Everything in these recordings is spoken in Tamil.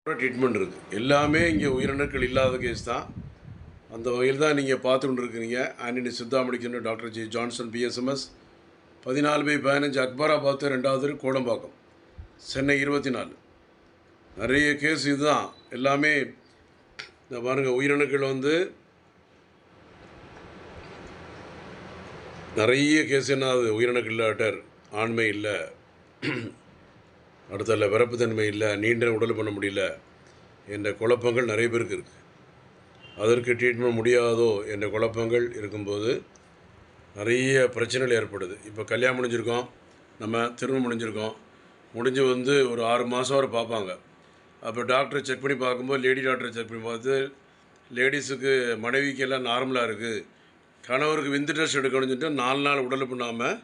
ட்ரீட்மெண்ட் இருக்குது. எல்லாமே இங்கே உயிரணுக்கள் இல்லாத கேஸ் தான். அந்த வகையில் தான் நீங்கள் பார்த்துக்கிட்டு இருக்கிறீங்க. Antony Siddha medical doctor G Johnson BSMS 14/15 Akbarabad 2வது கோடம்பாக்கம் சென்னை 24. நிறைய கேஸ் இதுதான். எல்லாமே இந்த பாருங்கள், உயிரணுக்கள் நிறைய கேஸ் என்னது, உயிரணுக்கள் இல்லாட்டர், ஆண்மை இல்லை, அடுத்தல விரப்புத்தன்மை இல்லை, நீண்ட உடல் பண்ண முடியல என்ற குழப்பங்கள் நிறைய பேருக்கு இருக்குது. அதற்கு ட்ரீட்மெண்ட் முடியாதோ என்ற குழப்பங்கள் இருக்கும்போது நிறைய பிரச்சனைகள் ஏற்படுது. இப்போ கல்யாணம் முடிஞ்சிருக்கோம், நம்ம திருமணம் முடிஞ்சு ஒரு 6 மாதம் வரை பார்ப்பாங்க. அப்போ டாக்டரை செக் பண்ணி பார்க்கும்போது, லேடி டாக்டரை செக் பண்ணி பார்த்து, லேடிஸுக்கு மனைவிக்கு எல்லாம் நார்மலாக இருக்குது, கணவருக்கு விந்து டெஸ்ட் எடுக்கணும்னு சொல்லிட்டு 4 நாள் உடல் பண்ணாமல்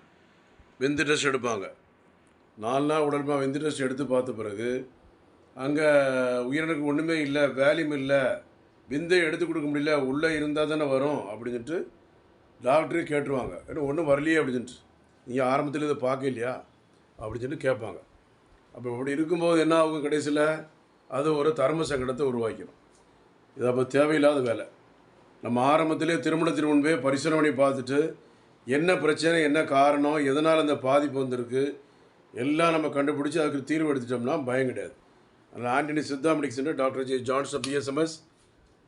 விந்து டெஸ்ட் எடுப்பாங்க. 4 நாள் உடல் விந்து டெஸ்ட் எடுத்து பார்த்த பிறகு அங்கே உயிரணுக்கு ஒன்றுமே இல்லை, வேல்யூம் இல்லை, விந்தை எடுத்து கொடுக்க முடியல, உள்ளே இருந்தால் தானே வரும் அப்படின்னு சொல்லிட்டு டாக்டரே கேட்டுருவாங்க. ஏன்னா ஒன்றும் வரலையே அப்படின்னு சொல்லிட்டு, நீங்கள் ஆரம்பத்தில் இதை பார்க்க இல்லையா அப்படின்னு சொல்லிட்டு கேட்பாங்க. அப்போ இப்படி இருக்கும்போது என்ன ஆகும், கடைசியில் அது ஒரு தர்ம சங்கடத்தை உருவாக்கிடும். இது அப்போ தேவையில்லாத வேலை. நம்ம ஆரம்பத்திலே திருமணத்திற்கு முன்பே பரிசோதனை பண்ணி பார்த்துட்டு என்ன பிரச்சனை, என்ன காரணம், எதனால் அந்த பாதிப்பு வந்திருக்கு எல்லாம் நம்ம கண்டுபிடிச்சி அதுக்கு தீர்வு எடுத்துட்டோம்னா பயம் கிடையாது. அதில் Antony Siddha medical doctor G Johnson BSMS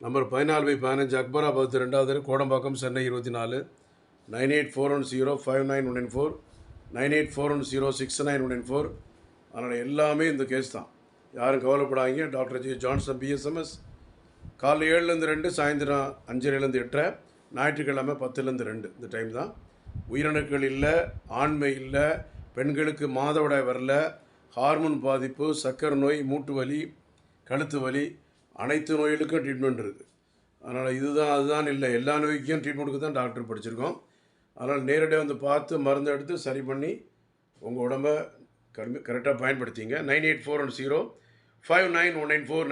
number 14/15 Akbarabad 2வது கோடம்பாக்கம் சென்னை 24. 9841059194, 9841069194. அதனால் எல்லாமே இந்த கேஸ் தான். யாரும் கவலைப்படாதீங்க. டாக்டர் ஜி ஜான்சன் பிஎஸ்எம்எஸ் காலைல 7லேருந்து 2, சாயந்தரம் 5:30லேருந்து 8:30, ஞாயிற்றுக்கிழமை 10லேருந்து 2 இந்த டைம் தான். உயிரணுக்கள் இல்லை, ஆண்மை இல்லை, பெண்களுக்கு மாதவிடாய் வரல, ஹார்மோன் பாதிப்பு, சக்கரை நோய், மூட்டு வலி, கழுத்து வலி, அனைத்து நோய்களுக்கும் ட்ரீட்மெண்ட் இருக்குது. அதனால் அதுதான் இல்லை, எல்லா நோய்க்கும் ட்ரீட்மெண்ட்டுக்கு தான் டாக்டர் படிச்சிருக்கோம். அதனால் நேரடியாக பார்த்து மருந்து எடுத்து சரி பண்ணி உங்கள் உடம்பை கரெக்டாக பயன்படுத்திங்க. 9841059194,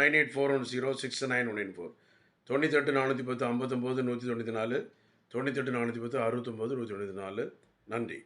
9841069194, 98 410 59 194, 98 410 69 194. நன்றி.